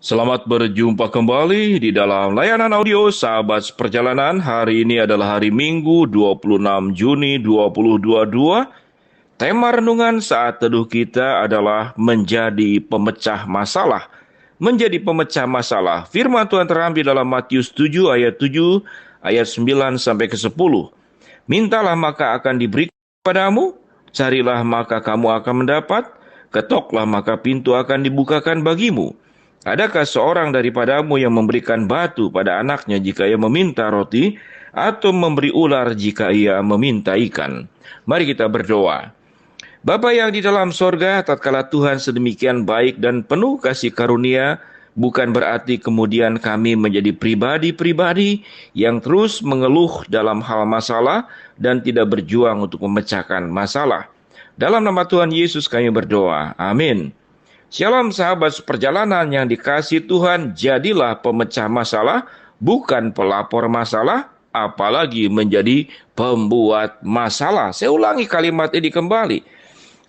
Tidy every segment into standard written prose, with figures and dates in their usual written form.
Selamat berjumpa kembali di dalam layanan audio Sahabat Perjalanan. Hari ini adalah hari Minggu 26 Juni 2022. Tema renungan saat teduh kita adalah menjadi pemecah masalah. Menjadi pemecah masalah. Firman Tuhan terambil dalam Matius 7 ayat 7, ayat 9 sampai ke 10. Mintalah maka akan diberikan kepadamu, carilah maka kamu akan mendapat, ketoklah maka pintu akan dibukakan bagimu. Adakah seorang daripadamu yang memberikan batu pada anaknya jika ia meminta roti, atau memberi ular jika ia meminta ikan? Mari kita berdoa. Bapa yang di dalam sorga, tatkala Tuhan sedemikian baik dan penuh kasih karunia, bukan berarti kemudian kami menjadi pribadi-pribadi yang terus mengeluh dalam hal masalah dan tidak berjuang untuk memecahkan masalah. Dalam nama Tuhan Yesus kami berdoa. Amin. Shalom sahabat seperjalanan yang dikasihi Tuhan, jadilah pemecah masalah, bukan pelapor masalah, apalagi menjadi pembuat masalah. Saya ulangi kalimat ini kembali.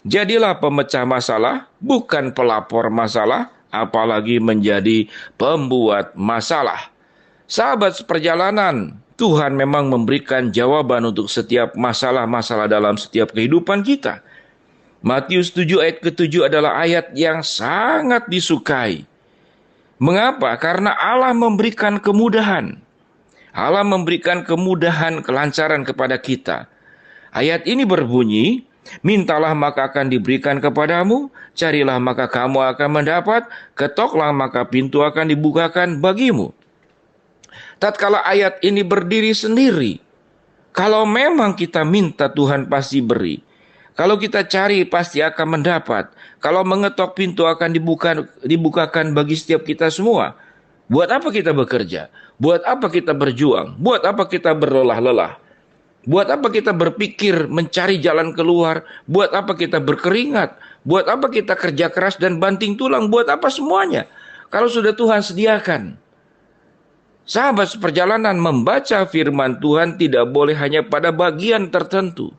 Jadilah pemecah masalah, bukan pelapor masalah, apalagi menjadi pembuat masalah. Sahabat seperjalanan, Tuhan memang memberikan jawaban untuk setiap masalah-masalah dalam setiap kehidupan kita. Matius 7 ayat ke-7 adalah ayat yang sangat disukai. Mengapa? Karena Allah memberikan kemudahan. Allah memberikan kemudahan, kelancaran kepada kita. Ayat ini berbunyi, mintalah maka akan diberikan kepadamu, carilah maka kamu akan mendapat, ketoklah maka pintu akan dibukakan bagimu. Tatkala ayat ini berdiri sendiri, kalau memang kita minta Tuhan pasti beri. Kalau kita cari pasti akan mendapat. Kalau mengetok pintu akan dibukakan bagi setiap kita semua. Buat apa kita bekerja? Buat apa kita berjuang? Buat apa kita berlelah-lelah? Buat apa kita berpikir mencari jalan keluar? Buat apa kita berkeringat? Buat apa kita kerja keras dan banting tulang? Buat apa semuanya? Kalau sudah Tuhan sediakan. Sahabat seperjalanan, membaca firman Tuhan tidak boleh hanya pada bagian tertentu.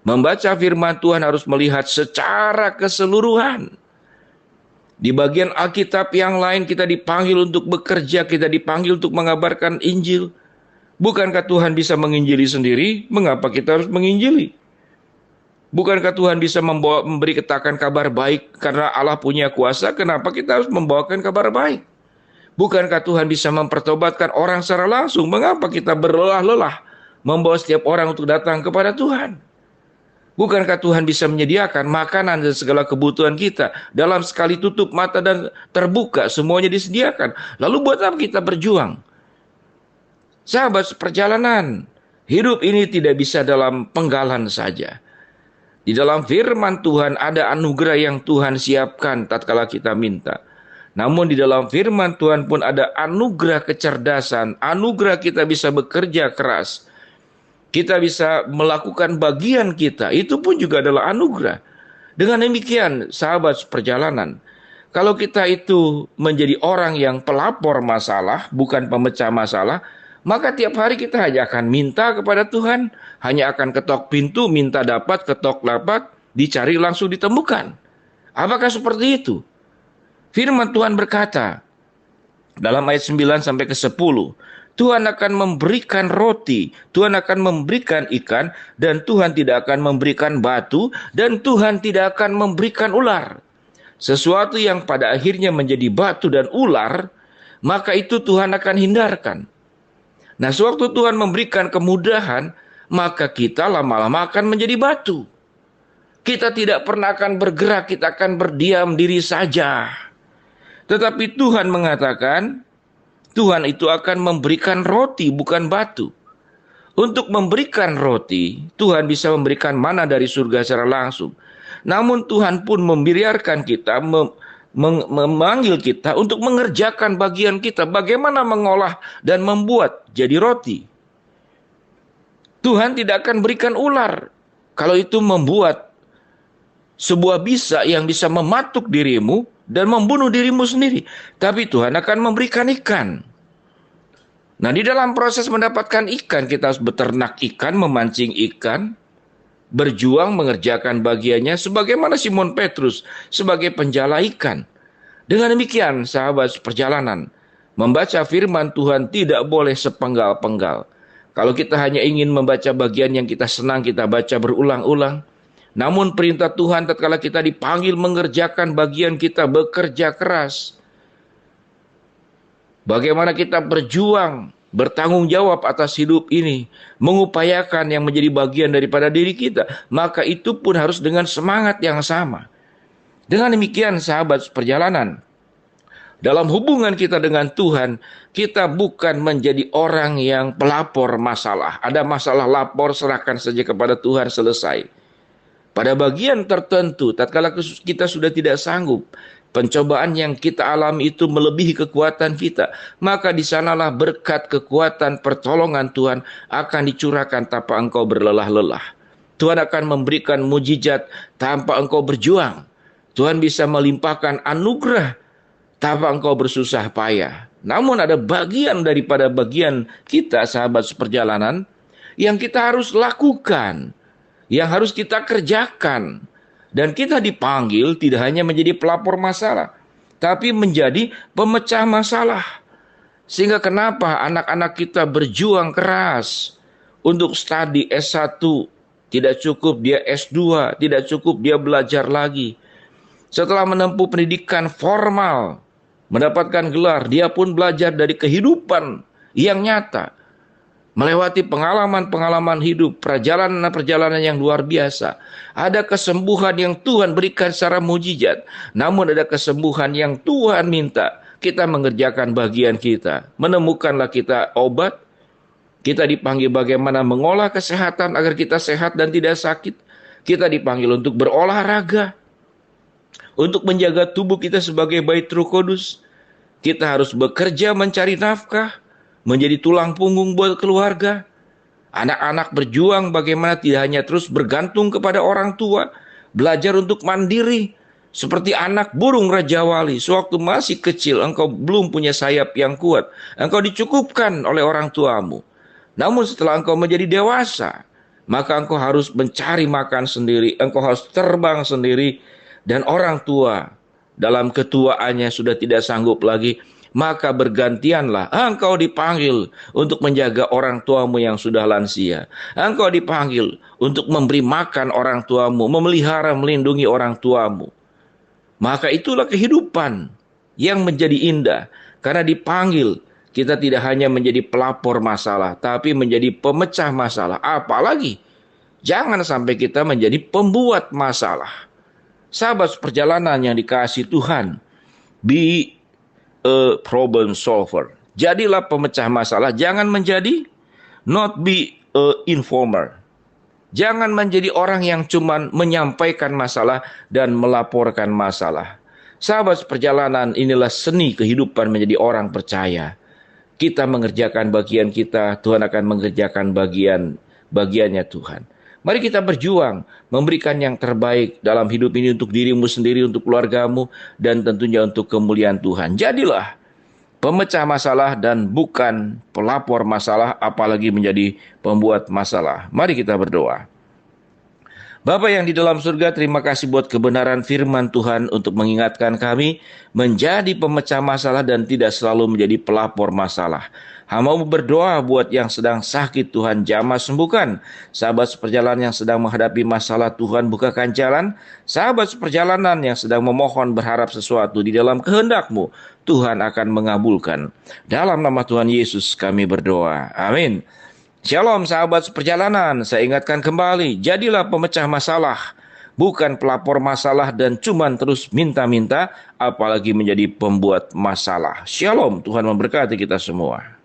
Membaca firman Tuhan harus melihat secara keseluruhan. Di bagian Alkitab yang lain kita dipanggil untuk bekerja, kita dipanggil untuk mengabarkan Injil. Bukankah Tuhan bisa menginjili sendiri? Mengapa kita harus menginjili? Bukankah Tuhan bisa memberi katakan kabar baik karena Allah punya kuasa? Kenapa kita harus membawakan kabar baik? Bukankah Tuhan bisa mempertobatkan orang secara langsung? Mengapa kita berlelah-lelah membawa setiap orang untuk datang kepada Tuhan? Bukankah Tuhan bisa menyediakan makanan dan segala kebutuhan kita dalam sekali tutup mata dan terbuka, semuanya disediakan. Lalu buat apa kita berjuang? Sahabat seperjalanan, hidup ini tidak bisa dalam penggalan saja. Di dalam firman Tuhan ada anugerah yang Tuhan siapkan tatkala kita minta. Namun di dalam firman Tuhan pun ada anugerah kecerdasan, anugerah kita bisa bekerja keras. Kita bisa melakukan bagian kita, itu pun juga adalah anugerah. Dengan demikian, sahabat seperjalanan, kalau kita itu menjadi orang yang pelapor masalah, bukan pemecah masalah, maka tiap hari kita hanya akan minta kepada Tuhan, hanya akan ketok pintu, minta dapat, ketok dapat, dicari langsung ditemukan. Apakah seperti itu? Firman Tuhan berkata, dalam ayat 9 sampai ke 10, Tuhan akan memberikan roti, Tuhan akan memberikan ikan, dan Tuhan tidak akan memberikan batu, dan Tuhan tidak akan memberikan ular. Sesuatu yang pada akhirnya menjadi batu dan ular, maka itu Tuhan akan hindarkan. Nah, sewaktu Tuhan memberikan kemudahan, maka kita lama-lama akan menjadi batu. Kita tidak pernah akan bergerak, kita akan berdiam diri saja. Tetapi Tuhan mengatakan, Tuhan itu akan memberikan roti, bukan batu. Untuk memberikan roti, Tuhan bisa memberikan mana dari surga secara langsung. Namun Tuhan pun membiarkan kita, memanggil kita untuk mengerjakan bagian kita. Bagaimana mengolah dan membuat jadi roti. Tuhan tidak akan berikan ular. Kalau itu membuat sebuah bisa yang bisa mematuk dirimu dan membunuh dirimu sendiri. Tapi Tuhan akan memberikan ikan. Nah, di dalam proses mendapatkan ikan, kita harus beternak ikan, memancing ikan, berjuang mengerjakan bagiannya, sebagaimana Simon Petrus sebagai penjala ikan. Dengan demikian, sahabat perjalanan, membaca firman Tuhan tidak boleh sepenggal-penggal. Kalau kita hanya ingin membaca bagian yang kita senang, kita baca berulang-ulang. Namun perintah Tuhan tatkala kita dipanggil mengerjakan bagian kita, bekerja keras. Bagaimana kita berjuang, bertanggung jawab atas hidup ini, mengupayakan yang menjadi bagian daripada diri kita, maka itu pun harus dengan semangat yang sama. Dengan demikian, sahabat perjalanan, dalam hubungan kita dengan Tuhan, kita bukan menjadi orang yang pelapor masalah. Ada masalah, lapor, serahkan saja kepada Tuhan, selesai. Pada bagian tertentu, tatkala kita sudah tidak sanggup, pencobaan yang kita alami itu melebihi kekuatan kita, maka di sanalah berkat, kekuatan, pertolongan Tuhan akan dicurahkan tanpa engkau berlelah-lelah. Tuhan akan memberikan mujizat tanpa engkau berjuang. Tuhan bisa melimpahkan anugerah tanpa engkau bersusah payah. Namun ada bagian daripada bagian kita, sahabat seperjalanan, yang kita harus lakukan, yang harus kita kerjakan. Dan kita dipanggil tidak hanya menjadi pelapor masalah, tapi menjadi pemecah masalah. Sehingga kenapa anak-anak kita berjuang keras untuk studi S1, tidak cukup dia S2, tidak cukup dia belajar lagi. Setelah menempuh pendidikan formal, mendapatkan gelar, dia pun belajar dari kehidupan yang nyata. Melewati pengalaman-pengalaman hidup, perjalanan-perjalanan yang luar biasa. Ada kesembuhan yang Tuhan berikan secara mujizat. Namun ada kesembuhan yang Tuhan minta kita mengerjakan bagian kita. Menemukanlah kita obat. Kita dipanggil bagaimana mengolah kesehatan agar kita sehat dan tidak sakit. Kita dipanggil untuk berolahraga, untuk menjaga tubuh kita sebagai bait Roh Kudus. Kita harus bekerja mencari nafkah, menjadi tulang punggung buat keluarga. Anak-anak berjuang bagaimana tidak hanya terus bergantung kepada orang tua, belajar untuk mandiri. Seperti anak burung Raja Wali, sewaktu masih kecil engkau belum punya sayap yang kuat, engkau dicukupkan oleh orang tuamu. Namun setelah engkau menjadi dewasa, maka engkau harus mencari makan sendiri, engkau harus terbang sendiri. Dan orang tua dalam ketuaannya sudah tidak sanggup lagi, maka bergantianlah engkau dipanggil untuk menjaga orang tuamu yang sudah lansia. Engkau dipanggil untuk memberi makan orang tuamu, memelihara, melindungi orang tuamu. Maka itulah kehidupan yang menjadi indah. Karena dipanggil, kita tidak hanya menjadi pelapor masalah, tapi menjadi pemecah masalah. Apalagi, jangan sampai kita menjadi pembuat masalah. Sahabat perjalanan yang dikasihi Tuhan, be a problem solver. Jadilah pemecah masalah, jangan menjadi not be a informer. Jangan menjadi orang yang cuma menyampaikan masalah dan melaporkan masalah. Sahabat perjalanan, inilah seni kehidupan menjadi orang percaya. Kita mengerjakan bagian kita, Tuhan akan mengerjakan bagiannya Tuhan. Mari kita berjuang, memberikan yang terbaik dalam hidup ini untuk dirimu sendiri, untuk keluargamu, dan tentunya untuk kemuliaan Tuhan. Jadilah pemecah masalah dan bukan pelapor masalah, apalagi menjadi pembuat masalah. Mari kita berdoa. Bapa yang di dalam surga, terima kasih buat kebenaran firman Tuhan untuk mengingatkan kami menjadi pemecah masalah dan tidak selalu menjadi pelapor masalah. Hamba-Mu berdoa buat yang sedang sakit, Tuhan jamah sembuhkan. Sahabat seperjalanan yang sedang menghadapi masalah, Tuhan bukakan jalan. Sahabat seperjalanan yang sedang memohon berharap sesuatu di dalam kehendak-Mu, Tuhan akan mengabulkan. Dalam nama Tuhan Yesus kami berdoa. Amin. Shalom sahabat seperjalanan, saya ingatkan kembali, jadilah pemecah masalah, bukan pelapor masalah dan cuman terus minta-minta, apalagi menjadi pembuat masalah. Shalom, Tuhan memberkati kita semua.